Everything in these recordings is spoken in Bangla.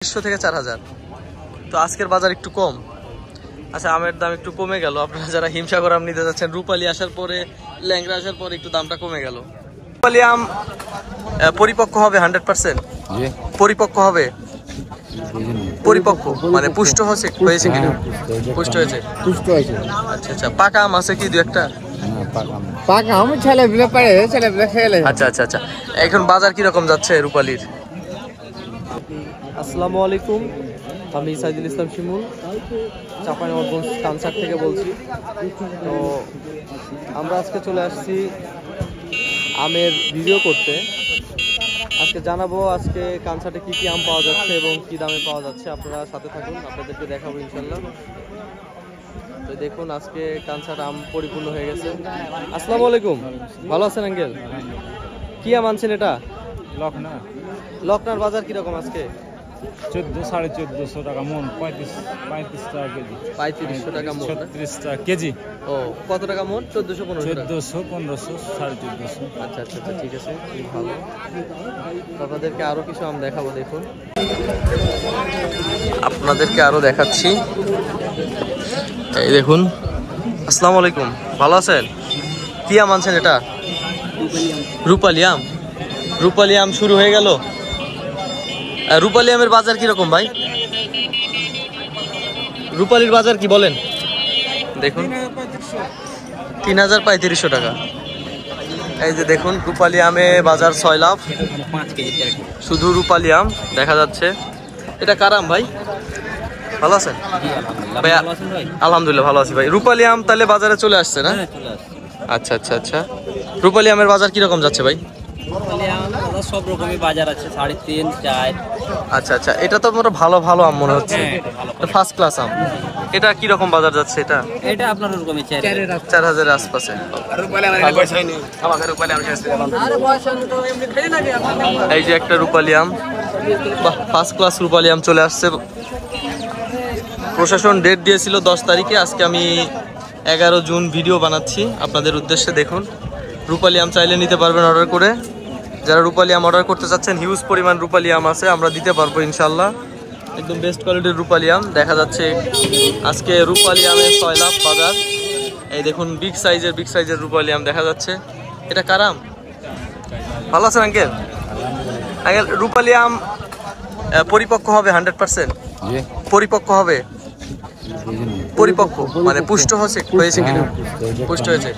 300 থেকে 4000। তো আজকের বাজার একটু কম। আচ্ছা, আমের দাম একটু কমে গেল। আপনারা যারা হিমসাগর আম নিতে যাচ্ছেন, রূপালী আসার পরে, ল্যাংড়া আসার পরে একটু দামটা কমে গেল। রূপালী আম পরিপক্ক হবে 100%? পরিপক্ক হবে, পরিপক্ক মানে পুষ্ট হয়েছে কিনা? পুষ্ট হয়েছে। আচ্ছা আচ্ছা, পাকা আম আছে কি দু একটা? পাকা আম ছেলেপিলে পারে, ছেলেপিলে খেলে। আচ্ছা আচ্ছা আচ্ছা, এখন বাজার কিরকম যাচ্ছে রূপালীর? আসসালামু আলাইকুম, আমি সাইদুল ইসলাম শিমুল, চাঁপাইনবাবগঞ্জ কানসার থেকে বলছি। তো আমরা আজকে চলে আসছি আমের ভিডিও করতে। আজকে জানাবো আজকে কানসারে কি কি আম পাওয়া যাচ্ছে এবং কি দামে পাওয়া যাচ্ছে। আপনারা সাথে থাকুন, আপনাদেরকে দেখাবো ইনশাল্লাহ। তো দেখুন, আজকে কানসার আম পরিপূর্ণ হয়ে গেছে। আসসালামু আলাইকুম, ভালো আছেন আঙ্কেল? কি আম আনছেন এটা? লকনার বাজার কিরকম আজকে? 1400-1450 টাকা মন, 35 টাকা কেজি। 3500 টাকা মন, 36 টাকা কেজি। ও, কত টাকা মন? 1400-1500? 1400, 1500, 1450। আচ্ছা আচ্ছা আচ্ছা, ঠিক আছে, খুব ভালো। আপনাদেরকে আরো কিছু আম দেখাবো, দেখুন আপনাদেরকে আরো দেখাচ্ছি। এই দেখুন। আসসালামু আলাইকুম, ভালো আছেন? কি আম আনছেন এটা? রূপালী আম। রূপালী আম শুরু হয়ে গেল। রূপালী আমের বাজার কিরকম ভাই? রূপালীর বাজার কি বলেন? দেখুন, 3000-3500 টাকা। এই যে দেখুন, রূপালী আমে বাজার 6 লাখ। শুধু রূপালী আম দেখা যাচ্ছে। এটা কার আম ভাই? ভালো আছেন ভাই? আলহামদুলিল্লাহ ভালো আছি ভাই। রূপালী আম তাহলে বাজারে চলে আসছে না? আচ্ছা আচ্ছা আচ্ছা, রূপালী আমের বাজার কিরকম যাচ্ছে ভাই? সব রকমই বাজার আছে, 3.5, 4। আচ্ছা আচ্ছা, এটা তো মোটা ভালো ভালো আম মনে হচ্ছে, ফার্স্ট ক্লাস আম। এটা কি রকম বাজার যাচ্ছে? এটা আপনার ওরকমই 4000 এর আশপাশে। এই যে একটা রূপালী আম, ফার্স্ট ক্লাস রূপালী আম চলে আসছে। প্রশাসন ডেট দিয়েছিল 10 তারিখে, আজকে আমি 11 জুন ভিডিও বানাচ্ছি আপনাদের উদ্দেশ্যে। দেখুন, রূপালী আম চাইলে নিতে পারবেন অর্ডার করে। যারা রূপালী আম অর্ডার করতে চাচ্ছেন, হিউজ পরিমাণ রূপালী আম আছে, আমরা দিতে পারবো ইনশাল্লাহ। একদম বেস্ট কোয়ালিটির রূপালী আম দেখা যাচ্ছে। আজকে রূপালী আমের 6 লাখ বাজার। এই দেখুন, বিগ সাইজের রূপালী আম দেখা যাচ্ছে। এটা কার আম? ভালো আছেন আঙ্কেল? আঙ্কেল, রূপালী আম পরিপক্ক হবে 100%? পরিপক্ক হবে, পরিপক্ক মানে পুষ্ট হয়েছে কিনা? পুষ্ট হয়েছে।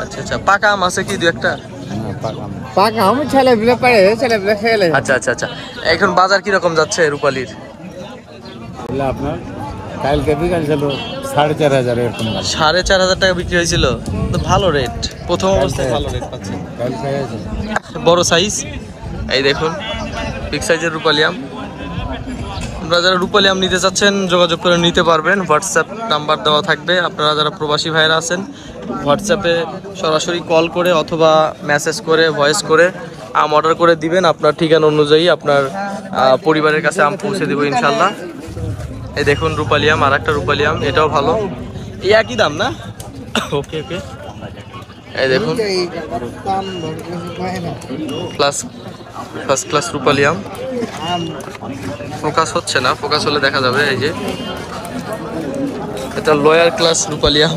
আচ্ছা আচ্ছা, পাকা আম আছে কি দু একটা? পাকা আম ছেলেপিলে পারে, ছেলেপিলে খেলে। আচ্ছা আচ্ছা আচ্ছা, এখন বাজার কিরকম যাচ্ছে রূপালীর? আপনার কালকে বিকাল ছিল 4500 এরকম। 4500 টাকা বিক্রি হয়েছিল, তো ভালো রেট, প্রথম অবস্থায় ভালো রেট পাচ্ছেন। বড় সাইজ, এই দেখুন বিগ সাইজের রূপালী আম। আপনারা যারা রূপালী আম নিতে চাচ্ছেন যোগাযোগ করে নিতে পারবেন, হোয়াটসঅ্যাপ নাম্বার দেওয়া থাকবে। আপনারা যারা প্রবাসী ভাইরা আছেন, হোয়াটসঅ্যাপে সরাসরি কল করে অথবা মেসেজ করে, ভয়েস করে আম অর্ডার করে দিবেন। আপনার ঠিকানা অনুযায়ী আপনার পরিবারের কাছে আম পৌঁছে দেবো ইনশাল্লাহ। এই দেখুন রূপালী আম, আর একটা রূপালী আম, এটাও ভালো, এই একই দাম না? ওকে ওকে, এই দেখুন ফার্স্ট ক্লাস রূপালী আম। ফোকাস হচ্ছে না, ফোকাস হলে দেখা যাবে। এই যে এটা লোয়ার ক্লাস রূপালী আম,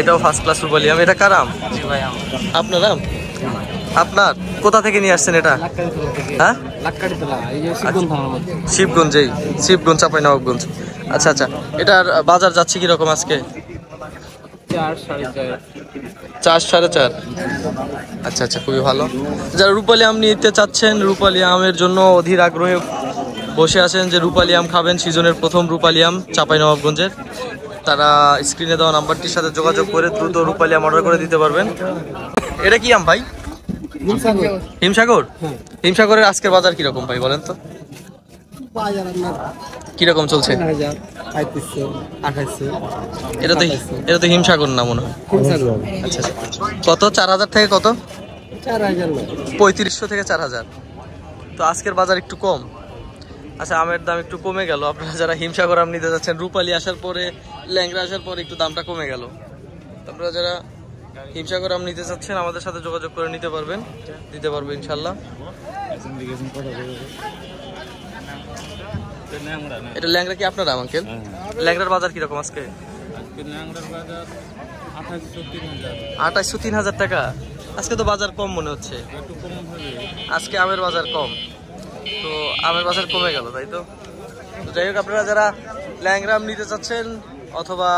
এটাও ফার্স্ট ক্লাস রূপালী আম। এটা কার আম? আপনার আম? আপনার কোথা থেকে নিয়ে আসছেন এটা? হ্যাঁ, শিবগঞ্জ, চাঁপাইনবাবগঞ্জ। আচ্ছা আচ্ছা, এটার বাজার যাচ্ছে কিরকম আজকে? 4-4.5। আচ্ছা আচ্ছা, খুবই ভালো। যারা রূপালী আম নিতে চাচ্ছেন, রূপালী আমের জন্য অধীর আগ্রহে বসে আছেন যে রূপালী আম খাবেন, সিজনের প্রথম রূপালী আম চাঁপাইনবাবগঞ্জের, তারা স্ক্রিনে দেওয়া নাম্বারটির সাথে যোগাযোগ করে দ্রুত রূপালী আম অর্ডার করে দিতে পারবেন। এটা কি আম ভাই? হিমসাগর। হিমসাগরের আজকের বাজার কিরকম ভাই বলেন তো? কিরকম চলছে? এটা তো হিমসাগর না মনে হয়। আচ্ছা আচ্ছা, কত? 4000 থেকে কত? 3500 থেকে 4000। তো আজকের বাজার একটু কম। আচ্ছা, আমের দাম একটু কমে গেল। আপনারা যারা হিমসাগর আম নিতে যাচ্ছেন, রূপালী আসার পরে, ল্যাংড়া আসার পরে একটু দামটা কমে গেল। আপনারা যারা হিমসাগর আম নিতে চাচ্ছেন আমাদের সাথে যোগাযোগ করে নিতে পারবেন, দিতে পারবো ইনশাল্লাহ। এটা ল্যাংড়া কি আপনার আঙ্কেল? ল্যাংড়ার বাজার কিরকম আজকে? 2800 3000 টাকা। আজকে তো বাজার কম মনে হচ্ছে, আজকে আমের বাজার কম, তো আমের বাজার কমে গেল তাই তো। যাই হোক, আপনারা যারা ল্যাংড়া আম নিতে চাচ্ছেন অথবা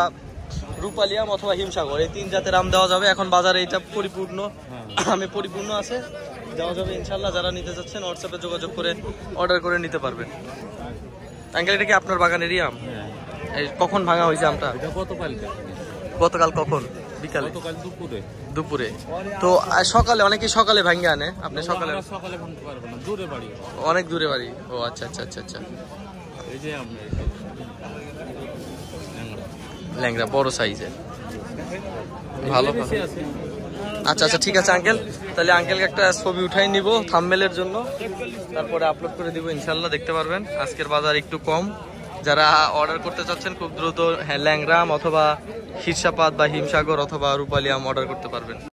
রূপালী আম অথবা হিমসাগর, এই 3 জাতের আম দেওয়া যাবে। এখন বাজারে এটা পরিপূর্ণ আমে পরিপূর্ণ আছে, দেওয়া যাবে ইনশাল্লাহ। যারা নিতে চাচ্ছেন হোয়াটসঅ্যাপে যোগাযোগ করে অর্ডার করে নিতে পারবেন। আঙ্কেল এটা কি আপনার বাগানেরই আম? এই কখন ভাঙা হয়েছে আমটা? গতকাল কখন? বিকালে? দুপুরে। তো সকালে অনেকেই সকালে ভাঙে আনে, আপনি সকালে ভাঙতে পারবো না, দূরে বাড়ি, অনেক দূরে বাড়ি। ও আচ্ছা আচ্ছা আচ্ছা আচ্ছা। এই যে ল্যাংড়া বড় সাইজের, ভালো। আচ্ছা আচ্ছা, ঠিক আছে আঙ্কেল, তাহলে আঙ্কেলকে একটা ছবি উঠাই নিব থাম্বনেলের জন্য, তারপরে আপলোড করে দিব ইনশাল্লাহ, দেখতে পারবেন। আজকের বাজার একটু কম, যারা অর্ডার করতে চাচ্ছেন খুব দ্রুত ল্যাংড়া আম অথবা শীর্ষাপাত বা হিমসাগর অথবা রূপালী আম অর্ডার করতে পারবেন।